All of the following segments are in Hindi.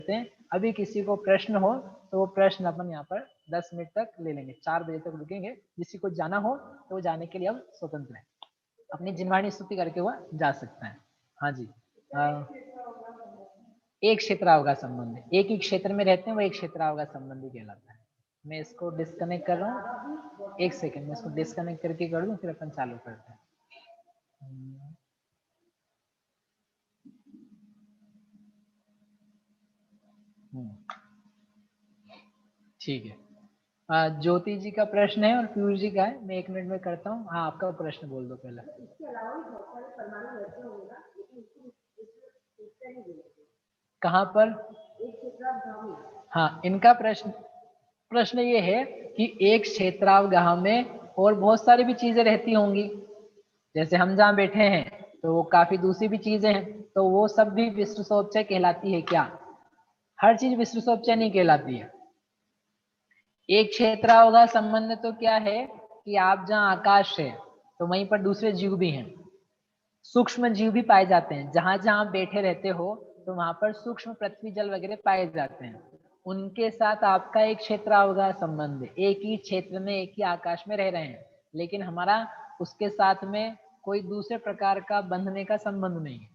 लेते हैं। अभी किसी को प्रश्न हो तो वो प्रश्न अपन यहाँ पर 10 मिनट तक ले लेंगे, 4 बजे तक रुकेंगे। किसी को जाना हो तो वो जाने के लिए अब स्वतंत्र है, अपनी जिनवाणी स्तुति करके वह जा सकता है। हाँ जी, एक क्षेत्रावगाह संबंधी, एक ही क्षेत्र में रहते हैं वो एक क्षेत्रावगाह संबंधी कहलाता है। मैं इसको डिस्कनेक्ट कर रहा हूँ, एक सेकेंड में इसको डिस्कनेक्ट करके कर दूं, फिर अपन चालू करते हैं। ठीक है, ज्योति जी का प्रश्न है और पीयूष जी का है, मैं 1 मिनट में करता हूँ। हाँ, आपका प्रश्न बोल दो पहले। कहाँ पर? हाँ, इनका प्रश्न ये है कि एक क्षेत्रावगाह में और बहुत सारी भी चीजें रहती होंगी, जैसे हम जहाँ बैठे हैं तो वो काफी दूसरी भी चीजें हैं, तो वो सब भी विश्वसोपचय कहलाती है क्या? हर चीज विश्वसोपचय नहीं कहलाती है। एक क्षेत्रावगाह संबंध तो क्या है कि आप जहाँ आकाश है तो वहीं पर दूसरे जीव भी हैं, सूक्ष्म जीव भी पाए जाते हैं। जहां जहां बैठे रहते हो तो वहां पर सूक्ष्म पृथ्वी जल वगैरह पाए जाते हैं, उनके साथ आपका एक क्षेत्रावगाह संबंध है। एक ही क्षेत्र में एक ही आकाश में रह रहे हैं, लेकिन हमारा उसके साथ में कोई दूसरे प्रकार का बंधने का संबंध नहीं है।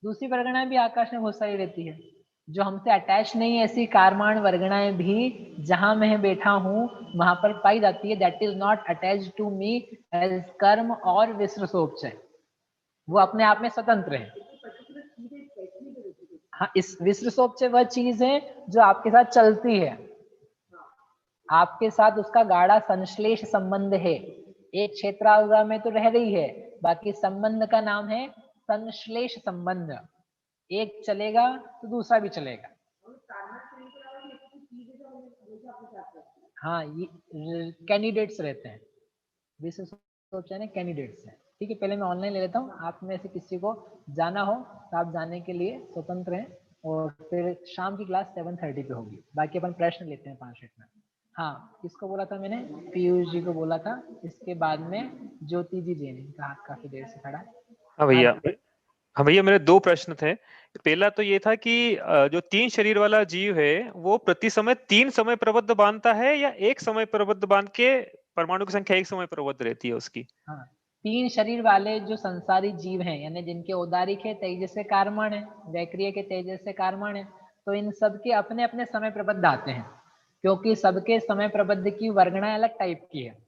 दूसरी वर्गणाएं भी आकाश में बहुत सारी रहती है जो हमसे अटैच नहीं है, ऐसी कारमान वर्गणाएं भी जहां मैं बैठा हूं वहां पर पाई जाती है। That is not attach to me as कर्म और विश्वसोपचय, वो अपने आप में स्वतंत्र है। हाँ, इस विश्वसोपचय वह चीज है जो आपके साथ चलती है, आपके साथ उसका गाढ़ा संश्लेष संबंध है। एक क्षेत्रावगाह में तो रह रही है, बाकी संबंध का नाम है संश्लेष संबंध। एक चलेगा तो दूसरा भी चलेगा। हाँ, ये कैंडिडेट्स रहते हैं, विश्वसोपचय कैंडिडेट्स हैं। ठीक है, पहले मैं ऑनलाइन ले लेता हूँ, आप में से किसी को जाना हो तो आप जाने के लिए स्वतंत्र हैं, और फिर शाम की क्लास 7:30 पे होगी। बाकी अपन प्रश्न लेते हैं 5 मिनट में। हाँ, किसको बोला था मैंने? पीयूष जी को बोला था। इसके बाद में ज्योति जी ने कहा, काफी देर से खड़ा। हाँ भैया, हाँ भैया, मेरे 2 प्रश्न थे। पहला तो ये था कि जो 3 शरीर वाला जीव है वो प्रति समय 3 समय प्रबद्ध बांधता है या एक समय प्रबद्ध बांध के परमाणु की संख्या एक समय प्रबद्ध रहती है उसकी? हाँ, 3 शरीर वाले जो संसारी जीव हैं, यानी जिनके औदारिक है तेजस से कारमण है, वैक्रिय के तेजस से कारमण है, तो इन सबके अपने अपने समय प्रबद्ध आते हैं, क्योंकि सबके समय प्रबद्ध की वर्गणाएं अलग टाइप की है।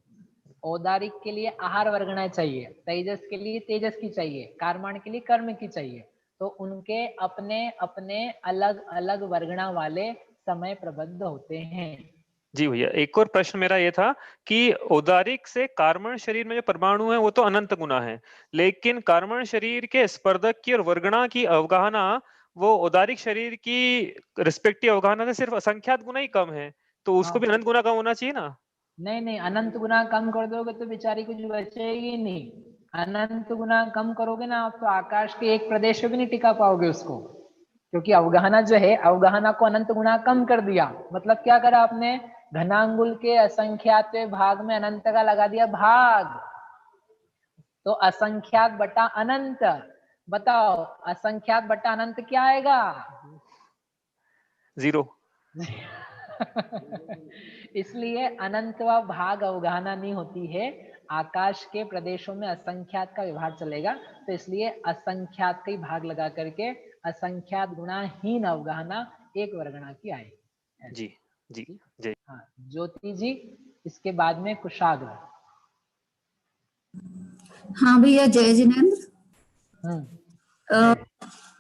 औदारिक के लिए आहार वर्गणाएं चाहिए, तेजस के लिए तेजस की चाहिए, कारमण के लिए कर्म की चाहिए, तो उनके अपने अपने अलग अलग वर्गणा वाले समय प्रबद्ध होते हैं। जी भैया, एक और प्रश्न मेरा ये था कि औदारिक से कार्बन शरीर में जो परमाणु है वो तो अनंत गुना है, लेकिन कार्बन शरीर के स्पर्धक की और वर्गणा की अवगाहना वो औदारिक शरीर की रिस्पेक्टिव अवगाहना से सिर्फ असंख्यात गुना ही कम है, तो उसको भी अनंत गुना कम होना चाहिए ना? नहीं नहीं, अनंत गुना कम कर दोगे तो बेचारी कुछ बचेगी नहीं। अनंत गुना कम करोगे ना आप तो आकाश के एक प्रदेश पे भी नहीं टिका पाओगे उसको, क्योंकि अवगाहना जो है, अवगाहना को अनंत गुना कम कर दिया। मतलब क्या करा आपने? घनांगुल के असंख्यात भाग में अनंत का लगा दिया भाग, तो असंख्यात बटा अनंत। बताओ, असंख्यात बटा अनंत क्या आएगा? 0। इसलिए अनंत व भाग अवगाहना नहीं होती है। आकाश के प्रदेशों में असंख्यात का व्यवहार चलेगा, तो इसलिए असंख्यात का ही भाग लगा करके असंख्यात गुणाहीन अवगाहना एक वर्गणा की आएगी। जी जी जी। हाँ, ज्योति जी, इसके बाद में कुशाग्र। हाँ भैया, जय जिनेन्द्र।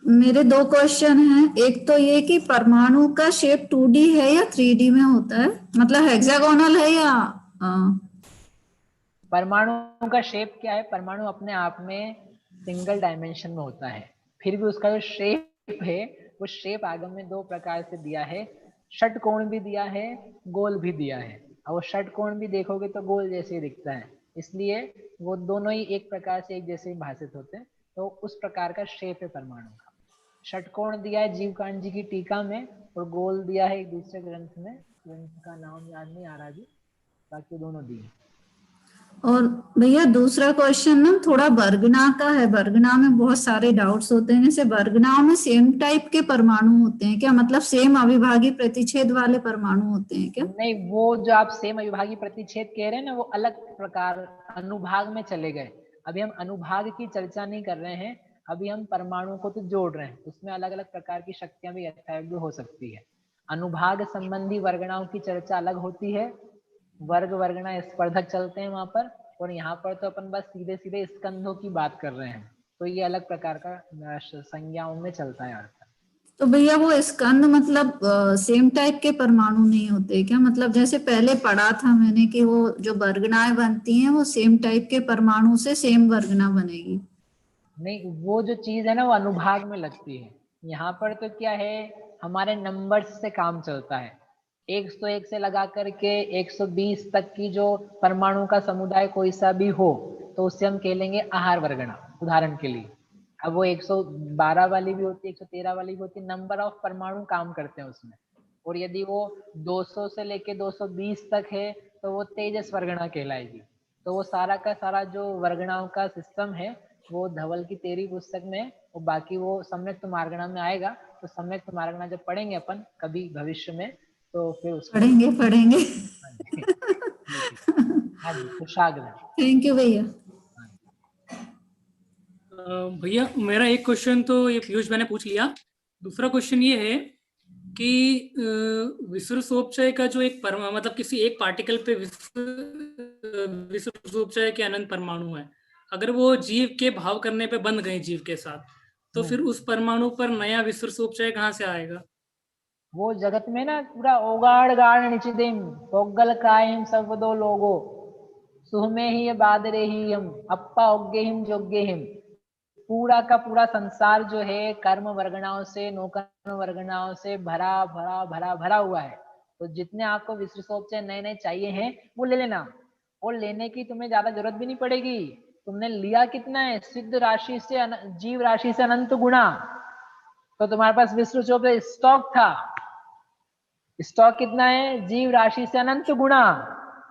मेरे 2 क्वेश्चन हैं। एक तो ये कि परमाणु का शेप 2D है या 3D में होता है, मतलब हेक्सागोनल है या परमाणु का शेप क्या है? परमाणु अपने आप में सिंगल डायमेंशन में होता है, फिर भी उसका जो शेप है वो शेप आगम में 2 प्रकार से दिया है। षटकोण भी दिया है, गोल भी दिया है। और वो षटकोण भी देखोगे तो गोल जैसे ही दिखता है, इसलिए वो दोनों ही एक प्रकार से एक जैसे ही भाषित होते हैं। तो उस प्रकार का शेप है परमाणु का। षटकोण दिया है जीवकांत जी की टीका में, और गोल दिया है एक दूसरे ग्रंथ में, ग्रंथ का नाम याद नहीं आ रहा जी, बाकी दोनों दिए। और भैया दूसरा क्वेश्चन ना थोड़ा वर्गना का है। वर्गना में बहुत सारे डाउट्स होते हैं, जैसे वर्गनाओं में सेम टाइप के परमाणु होते हैं क्या, मतलब सेम अविभाज्य प्रतिच्छेद वाले परमाणु होते हैं क्या? नहीं, वो जो आप सेम अविभाज्य प्रतिच्छेद कह रहे हैं ना, वो अलग प्रकार अनुभाग में चले गए। अभी हम अनुभाग की चर्चा नहीं कर रहे हैं, अभी हम परमाणु को तो जोड़ रहे हैं, उसमें अलग अलग प्रकार की शक्तियां भी यथायोग्य हो सकती है। अनुभाग संबंधी वर्गणाओं की चर्चा अलग होती है, वर्ग वर्गना स्पर्धक चलते हैं वहां पर, और यहाँ पर तो अपन बस सीधे सीधे स्कंधों की बात कर रहे हैं, तो ये अलग प्रकार का संज्ञाओं में चलता है अर्थ। तो भैया वो स्कंद मतलब सेम टाइप के परमाणु नहीं होते क्या? मतलब जैसे पहले पढ़ा था मैंने कि वो जो वर्गनाएं बनती हैं वो सेम टाइप के परमाणु से सेम वर्गना बनेगी। नहीं, वो जो चीज है ना वो अनुभाग में लगती है। यहाँ पर तो क्या है, हमारे नंबर्स से काम चलता है। 101 से लगा करके 120 तक की जो परमाणु का समुदाय कोई सा भी हो, तो उससे हम कह लेंगे आहार वर्गना, उदाहरण के लिए। अब वो 112 वाली भी होती है, 113 वाली भी होती है, नंबर ऑफ परमाणु काम करते हैं उसमें। और यदि वो 200 से लेके 220 तक है, तो वो तेजस वर्गना कहलाएगी। तो वो सारा का सारा जो वर्गणाओं का सिस्टम है, वो धवल की 13वीं पुस्तक में, और बाकी वो सम्यक्त मार्गणा में आएगा। तो सम्यक्त मार्गणा जब पढ़ेंगे अपन कभी भविष्य में, तो फिर उसमें पढ़ेंगे पढ़ेंगे। हाँ जी, ठीक है। हाँ जी, कुशाग्र। थैंक यू भैया। भैया मेरा एक क्वेश्चन तो ये पीयूष भाई ने पूछ लिया। दूसरा क्वेश्चन ये है कि विसृसोपचय का जो एक मतलब किसी एक पार्टिकल पे विसृसोपचय के अनंत परमाणु है, अगर वो जीव के भाव करने पे बंध गए जीव के साथ, तो फिर उस परमाणु पर नया विसृसोपचय कहाँ से आएगा? वो जगत में ना पूरा ओगाड़ गाड़ निचिदिम पोगल कायम सर्वदो लोगो सुहमे ही बादरे ही हम अप्पा ओग्गे हिम जोग्गे हिम। पूरा का पूरा संसार जो है कर्म वर्गणाओं से, नौकर्म वर्गणाओं से भरा भरा भरा भरा हुआ है। तो जितने आपको विसृसोपचय नए नए चाहिए हैं वो ले लेना, और लेने की तुम्हें ज्यादा जरूरत भी नहीं पड़ेगी। तुमने लिया कितना है, सिद्ध राशि से जीव राशि से अनंत गुणा, तो तुम्हारे पास विसृसोपचय स्टॉक था। स्टॉक कितना है, जीव राशि से अनंत गुणा।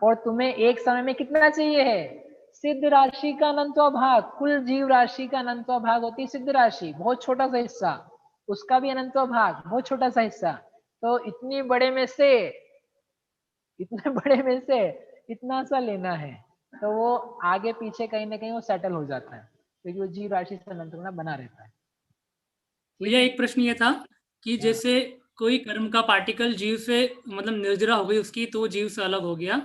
और तुम्हें एक समय में कितना चाहिए है, सिद्ध राशि का अनंतवा भाग। कुल जीव राशि का अनंतवा भाग होती है सिद्ध राशि, बहुत छोटा सा हिस्सा, उसका भी अनंतवा भाग बहुत छोटा सा हिस्सा। तो इतने बड़े में से इतना सा लेना है, तो वो आगे पीछे कहीं ना कहीं वो सेटल हो जाता है, क्योंकि वो जीव राशि से अनंत गुणा बना रहता है। भैया एक प्रश्न ये था कि जैसे कोई कर्म का पार्टिकल जीव से मतलब निर्जरा हो गई उसकी, तो वो जीव से अलग हो गया,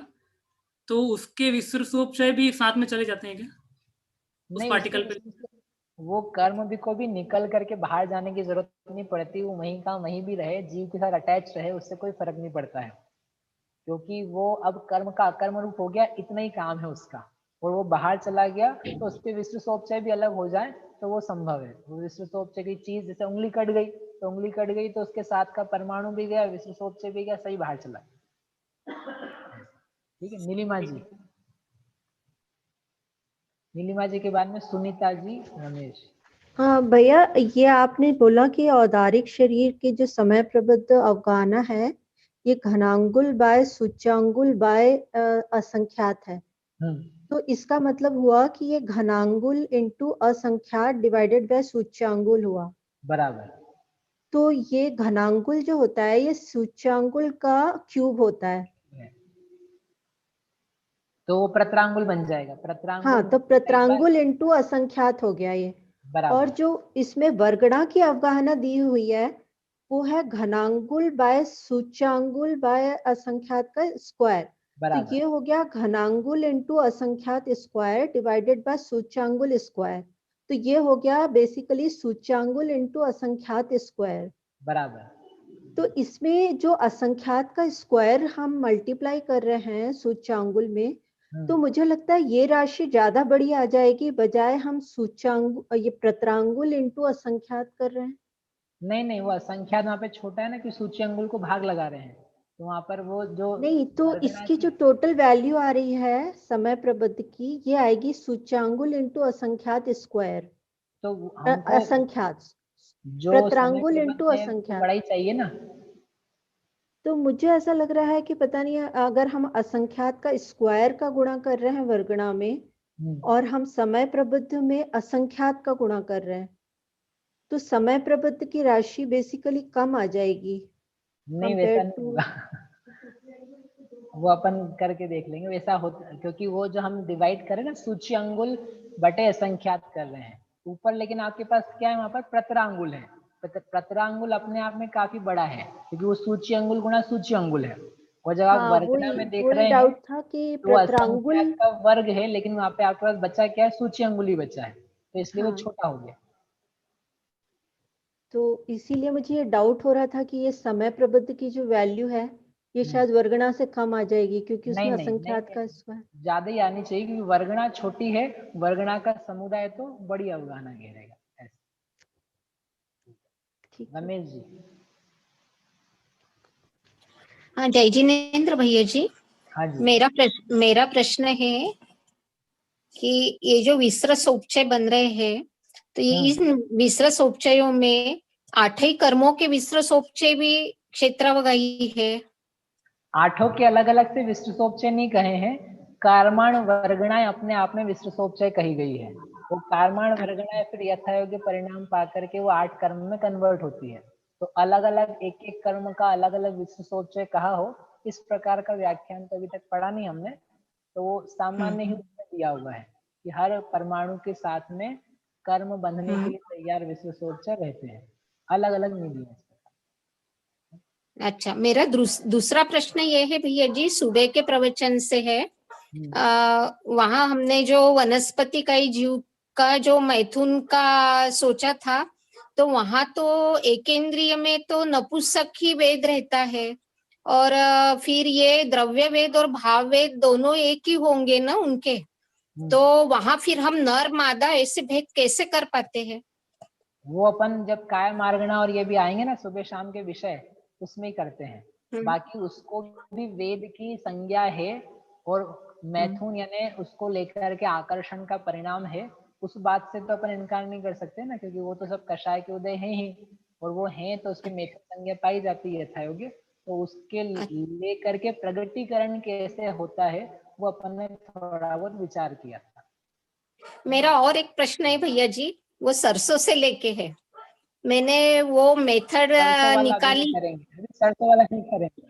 तो उसके विसृसोपचय भी साथ में चले जाते हैं क्या उस नहीं, पार्टिकल पे? वो कर्म भी को भी निकल करके बाहर जाने की जरूरत नहीं पड़ती, वो वहीं का वहीं भी रहे, जीव के साथ अटैच रहे, उससे कोई फर्क नहीं पड़ता है। क्योंकि वो अब कर्म का अकर्म रूप हो गया, इतना ही काम है उसका, और वो बाहर चला गया, तो उसके विसृसोपचय भी अलग हो जाए तो वो संभव है। वो विसृसोपचय की चीज, जैसे उंगली कट गई, तो उंगली कट गई तो उसके साथ का परमाणु भी गया, विसृसोपचय भी गया, सही बाहर चला। ठीक है, नीलिमा जी। नीलिमा जी के बाद में सुनीता जी, रमेश। हाँ भैया, ये आपने बोला कि औदारिक शरीर के जो समय प्रबद्ध अवगाहना है ये घनांगुल बाय सूच्यांगुल बाय असंख्यात है, तो इसका मतलब हुआ कि ये घनांगुल इंटू असंख्यात डिवाइडेड बाय सूच्यांगुल हुआ। बराबर। तो ये घनांगुल जो होता है ये सूच्यांगुल का क्यूब होता है, तो वो प्रत्रांगुल बन जाएगा। प्रत्रांगुल, हाँ, तो प्रत्रांगुल इंटू असंख्यात हो गया ये। और जो इसमें वर्गणा की अवगाहना दी हुई है वो है घनांगुल बाय सूच्यांगुल बाय असंख्यात का स्क्वायर, तो ये हो गया घनांगुल इंटू असंख्यात स्क्वायर डिवाइडेड बाय सूच्यांगुल स्क्वायर, तो ये हो गया बेसिकली सूच्यांगुल इंटू असंख्यात स्क्वायर। बराबर। तो इसमें जो असंख्यात का स्क्वायर हम मल्टीप्लाई कर रहे हैं सूच्यांगुल में, तो मुझे लगता है ये राशि ज्यादा बड़ी आ जाएगी बजाय हम सूच्यांगुल ये प्रत्रांगुल इंटू असंख्यात कर रहे हैं। नहीं नहीं, वो असंख्यात वहाँ पे छोटा है ना, कि सूच्यंगुल को भाग लगा रहे हैं, तो वहाँ पर वो जो नहीं, तो इसकी जो टोटल वैल्यू आ रही है समय प्रबद्ध की, ये आएगी सूच्यांगुल इंटू असंख्यात स्क्वायर, तो हमको असंख्यात जो प्रत्रांगुल इंटू तो असंख्यात, बड़ा ही चाहिए ना। तो मुझे ऐसा लग रहा है कि पता नहीं, अगर हम असंख्यात का स्क्वायर का गुणा कर रहे हैं वर्गणा में और हम समय प्रबुद्ध में असंख्यात का गुणा कर रहे हैं, तो समय प्रबुद्ध की राशि बेसिकली कम आ जाएगी। नहीं, वैसा नहीं होगा। वो अपन करके देख लेंगे वैसा होता, क्योंकि वो जो हम डिवाइड करें ना सूची अंगुल बटे असंख्यात कर रहे हैं ऊपर, लेकिन आपके पास क्या है, वहां पर प्रतरांगुल है। प्रतरांगुल अपने आप में काफी बड़ा है, क्योंकि वो सूची अंगुल गुणा सूची अंगुल है। और जब आप वर्गना में देख रहे हैं डाउट था कि तो असंख्यात का वर्ग है, लेकिन वहां पे आपके पास बचा क्या है, सूची अंगुल ही बचा है, तो इसलिए वो छोटा हो गया। तो इसीलिए मुझे ये डाउट हो रहा था कि ये समय प्रबुद्ध की जो वैल्यू है ये शायद वर्गणा से कम आ जाएगी, क्योंकि उसमें असंख्यात का स्क्वायर ज्यादा ही आनी चाहिए, क्योंकि वर्गणा छोटी है, वर्गणा का समुदाय तो बड़ी अवगाहना घेरेगा। रमेश जी। हाँ, जय जिनेन्द्र भैया जी। हाँ जी। मेरा प्रश्न है कि ये जो विस्र सोपचय बन रहे हैं, तो ये इस विस्र सोपचयों में 8 ही कर्मों के विस्र सोपचय भी क्षेत्रावगाही है? 8 के अलग अलग से विस्र सोपचय नहीं कहे हैं, कार्माण वर्गणाएं अपने आप में विस्र सोपचय कही गई है। वो कार्माण वर्गणाएं फिर यथायोग्य परिणाम पा करके वो 8 कर्म में कन्वर्ट होती है। तो अलग अलग एक एक कर्म का अलग अलग विस्र सोपचय कहा हो, इस प्रकार का व्याख्यान तो अभी तक पढ़ा नहीं हमने। तो वो सामान्य ही दिया हुआ है कि हर परमाणु के साथ में कर्म बंधने के लिए तैयार विस्र सोपचय रहते हैं, अलग अलग नहीं दिए। अच्छा, मेरा दूसरा प्रश्न ये है भैया जी, सुबह के प्रवचन से है, वहां हमने जो वनस्पति का जीव का जो मैथुन का सोचा था, तो वहां तो एकेंद्रिय में तो नपुंसक ही वेद रहता है, और फिर ये द्रव्य वेद और भाव वेद दोनों एक ही होंगे ना उनके, तो वहां फिर हम नर मादा ऐसे भेद कैसे कर पाते हैं? वो अपन जब काय मार्गणा और ये भी आएंगे ना सुबह शाम के विषय, उसमें ही करते हैं। बाकी उसको भी वेद की संज्ञा है, और मैथुन यानी उसको लेकर के आकर्षण का परिणाम है, उस बात से तो अपन इनकार नहीं कर सकते ना, क्योंकि वो तो सब कषाय के उदय हैं ही, और वो हैं तो उसकी मैथुन संज्ञा पाई जाती है यथायोग्य। तो उसके लेकर के प्रगटीकरण कैसे होता है वो अपन ने थोड़ा बहुत विचार किया था। मेरा और एक प्रश्न है भैया जी, वो सरसों से लेके है, मैंने वो मेथड निकाली। सरसों वाला नहीं करेंगे,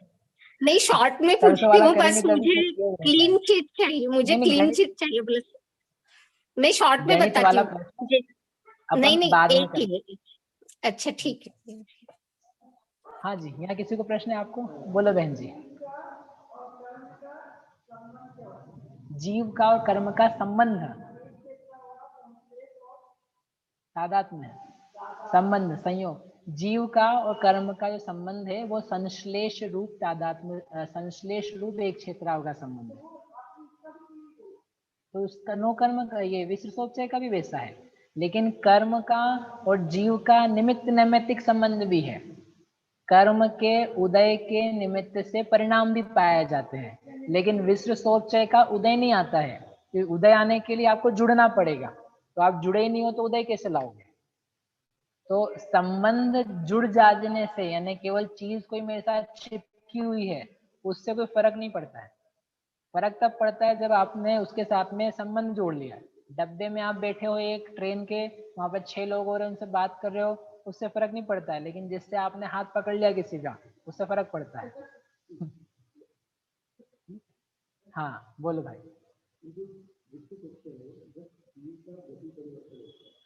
नहीं शॉर्ट में पूछती हूँ, बस मुझे क्लीन चिट चाहिए, मुझे क्लीन चिट चाहिए बस, मैं शॉर्ट में बताती हूँ। नहीं एक ही है। अच्छा ठीक है। हाँ जी, यहाँ किसी को प्रश्न है आपको? बोलो बहन जी। जीव का और कर्म का संबंध, तादात्म्य, संबंध, संयोग, जीव का और कर्म का जो संबंध है वो संश्लेष रूप तादात्म्य, संश्लेष रूप एक क्षेत्राव का संबंध है। तो उसका नो कर्म का ये विश्व सोपचय का भी वैसा है, लेकिन कर्म का और जीव का निमित्त नैमित्तिक संबंध भी है। कर्म के उदय के निमित्त से परिणाम भी पाए जाते हैं, लेकिन विश्व सोपचय का उदय नहीं आता है, कि उदय आने के लिए आपको जुड़ना पड़ेगा, तो आप जुड़े ही नहीं हो तो उदय कैसे लाओगे? तो संबंध जुड़ जाने से, यानी केवल चीज कोई मेरे साथ चिपकी हुई है उससे कोई फर्क नहीं पड़ता है। फर्क तब पड़ता है जब आपने उसके साथ में संबंध जोड़ लिया। डब्बे में आप बैठे हो एक ट्रेन के, वहां पर 6 लोग हो रहे हैं, उनसे बात कर रहे हो, उससे फर्क नहीं पड़ता है, लेकिन जिससे आपने हाथ पकड़ लिया किसी का, उससे फर्क पड़ता है। हाँ बोलो भाई।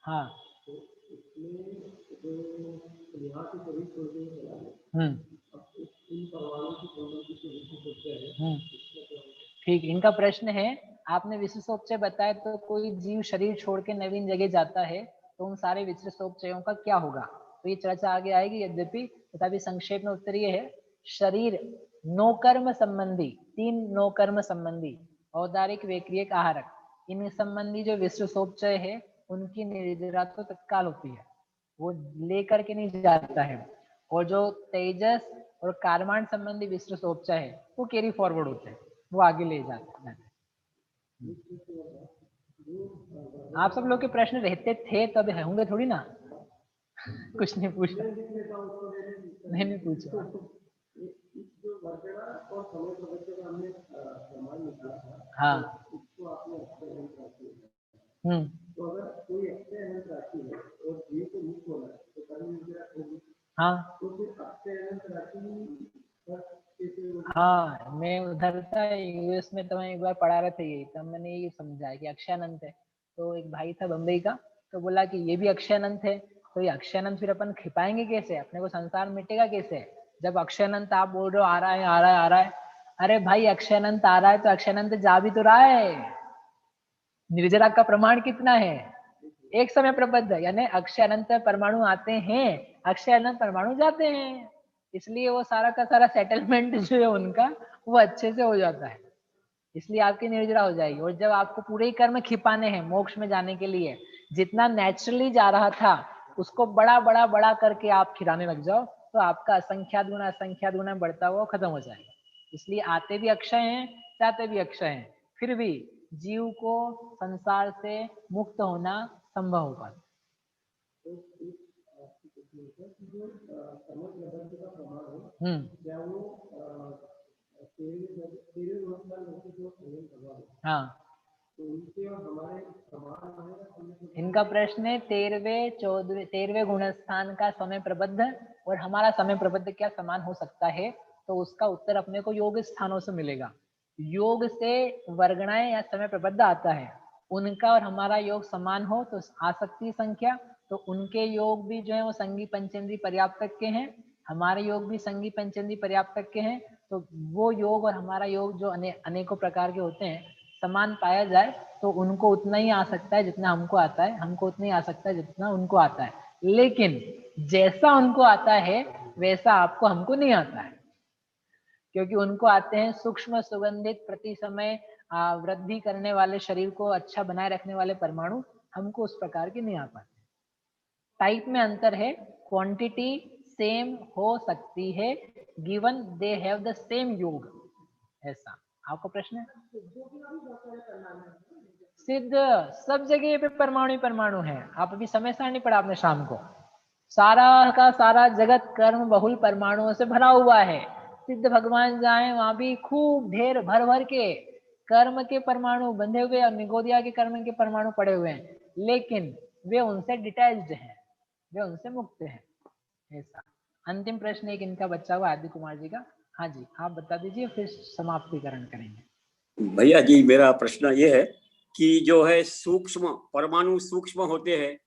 हाँ ठीक, इनका प्रश्न है, आपने विश्व सोपचय बताया, तो कोई जीव शरीर छोड़ के नवीन जगह जाता है तो उन सारे विश्व सोपचयों का क्या होगा? तो ये चर्चा आगे आएगी, यद्यपि तथापि संक्षेप में उत्तर ये है, शरीर नौकर्म संबंधी, 3 नौकर्म संबंधी औदारिक वैक्रियक आहारक, इन संबंधी जो विश्व सोपचय है उनकी निर्जरा तो तत्काल होती है, वो लेकर के नहीं जाता है, और जो तेजस और कार्माण संबंधी विश्व सोपचय है वो कैरी फॉरवर्ड होते हैं, वो आगे ले जाते हैं। आप सब लोग के प्रश्न रहते थे तब होंगे थोड़ी ना। कुछ नहीं पूछा, नहीं पूछा। हाँ। हाँ हाँ, मैं उधर था यूएस में, तो मैं एक बार पढ़ा रहे थे यही, तब मैंने ये समझा कि अक्षयानंत है। तो एक भाई था बम्बई का, तो बोला कि ये भी अक्षयानंत है, तो ये अक्षयानंत फिर अपन खिपाएंगे कैसे, अपने को संसार मिटेगा कैसे, जब अक्षयानंत आप बोल रहे हो आ रहा है आ रहा है आ रहा है। अरे भाई अक्षयानंत आ रहा है तो अक्षयानंत जा भी तो रहा है। निर्जरा का प्रमाण कितना है, एक समय प्रबद्ध, यानी अक्षय अनंत परमाणु आते हैं, अक्षय अनंत परमाणु जाते हैं, इसलिए वो सारा का सारा सेटलमेंट जो है उनका वो अच्छे से हो जाता है, इसलिए आपकी निर्जरा हो जाएगी। और जब आपको पूरे ही कर्म खिपाने हैं मोक्ष में जाने के लिए, जितना नेचुरली जा रहा था उसको बड़ा बड़ा बड़ा करके आप खिलाने लग जाओ, तो आपका असंख्यात गुना बढ़ता हुआ खत्म हो जाएगा। इसलिए आते भी अक्षय हैं, जाते भी अक्षय हैं, फिर भी जीव को संसार से मुक्त होना संभव हो पाता। हाँ, इनका प्रश्न है 13वें गुणस्थान का समय प्रबद्ध और हमारा समय प्रबद्ध क्या समान हो सकता है, तो उसका उत्तर अपने को योग स्थानों से मिलेगा। योग से वर्गणाएं या समय प्रबद्ध आता है, उनका और हमारा योग समान हो तो आसक्ति संख्या, तो उनके योग भी जो है वो संगी पंचेंद्री पर्याप्तक के हैं, हमारे योग भी संगी पंचेंद्री पर्याप्तक के हैं, तो वो योग और हमारा योग जो अनेकों प्रकार के होते हैं समान पाया जाए तो उनको उतना ही आ सकता है जितना हमको आता है, हमको उतना ही आ सकता है जितना उनको आता है, लेकिन जैसा उनको आता है वैसा आपको हमको नहीं आता है, क्योंकि उनको आते हैं सूक्ष्म सुगंधित प्रति समय वृद्धि करने वाले, शरीर को अच्छा बनाए रखने वाले परमाणु, हमको उस प्रकार के नहीं आ पाते। टाइप में अंतर है, क्वांटिटी सेम हो सकती है given they have the same योग, ऐसा आपको प्रश्न है। सिद्ध सब जगह पे परमाणु परमाणु है, आप अभी समय सारणी पढ़ा आपने शाम को, सारा का सारा जगत कर्म बहुल परमाणुओं से भरा हुआ है, सिद्ध भगवान जाए वहां भी खूब ढेर भर भर के कर्म के परमाणु बंधे हुए और निगोदिया के कर्म के परमाणु पड़े हुए हैं, लेकिन वे उनसे डिटैच्ड हैं, वे उनसे मुक्त हैं, ऐसा। अंतिम प्रश्न एक इनका बच्चा हुआ आदि कुमार जी का। हाँ जी, आप बता दीजिए फिर समाप्तिकरण करेंगे। भैया जी मेरा प्रश्न ये है कि जो है सूक्ष्म परमाणु सूक्ष्म होते हैं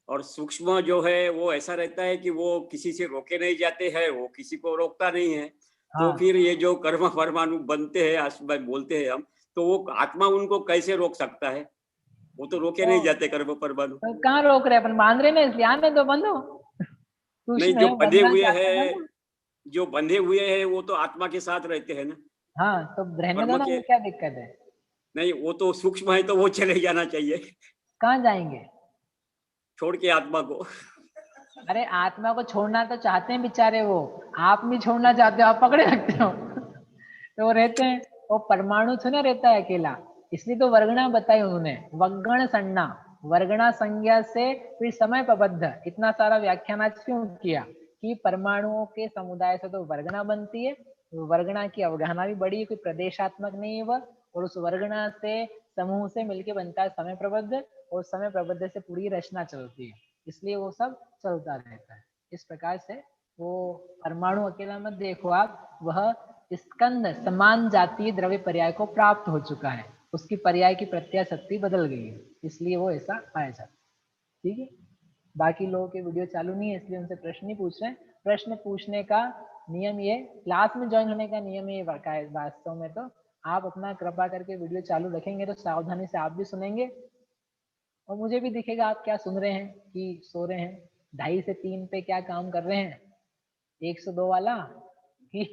और सूक्ष्म जो है वो ऐसा रहता है कि वो किसी से रोके नहीं जाते हैं, वो किसी को रोकता नहीं है। हाँ। तो फिर ये जो कर्म परमाणु बनते हैं बोलते हैं हम, तो वो आत्मा उनको कैसे रोक सकता है, वो तो रोके नहीं जाते कर्म परमाणु। तो कहाँ रोक रहे, अपन बांध रहे ना, इसलिए आने दो, बंधो। नहीं, जो बंधे हुए हैं, जो बंधे हुए हैं वो तो आत्मा के साथ रहते हैं ना। हाँ, तो रहने दो ना, क्या दिक्कत है। नहीं, वो तो सूक्ष्म है तो वो चले जाना चाहिए। कहाँ जाएंगे, छोड़ के आत्मा को। अरे आत्मा को छोड़ना तो चाहते हैं बेचारे, वो आप नहीं छोड़ना चाहते हो, आप पकड़े रखते हो। तो वो रहते हैं, वो परमाणु थोड़ा रहता है अकेला, इसलिए तो वर्गणा बताई उन्होंने, वगण संज्ञा, वर्गणा संज्ञा से फिर समय प्रबद्ध, इतना सारा व्याख्यान आज क्यों किया कि परमाणुओं के समुदाय से तो वर्गणा बनती है, वर्गणा की अवगाहना भी बड़ी है, कोई प्रदेशात्मक नहीं है वह, और उस वर्गणा से समूह से मिलके बनता है समय प्रबद्ध, और समय प्रबद्ध से पूरी रचना चलती है, इसलिए वो सब चलता रहता है। इस प्रकार से वो परमाणु अकेला मत देखो आप, वह स्कंद समान जातीय द्रव्य पर्याय को प्राप्त हो चुका है, उसकी पर्याय की प्रत्यय शक्ति बदल गई है, इसलिए वो ऐसा पाया जाता है। ठीक है, बाकी लोगों के वीडियो चालू नहीं है इसलिए उनसे प्रश्न नहीं पूछ रहे हैं। प्रश्न पूछने का नियम ये, क्लास में ज्वाइन होने का नियम ये वास्तव में, तो आप अपना कृपा करके वीडियो चालू रखेंगे तो सावधानी से आप भी सुनेंगे और मुझे भी दिखेगा आप क्या सुन रहे हैं कि सो रहे हैं, 2:30 से 3 पे क्या काम कर रहे हैं, 102 वाला कि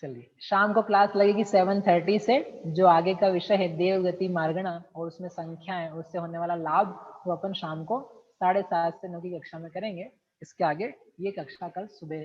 चलिए शाम को क्लास लगेगी 7:30 से, जो आगे का विषय है देवगति मार्गणा और उसमें संख्या है, उससे होने वाला लाभ, वो अपन शाम को 7:30 से 9 की कक्षा में करेंगे। इसके आगे ये कक्षा कल सुबह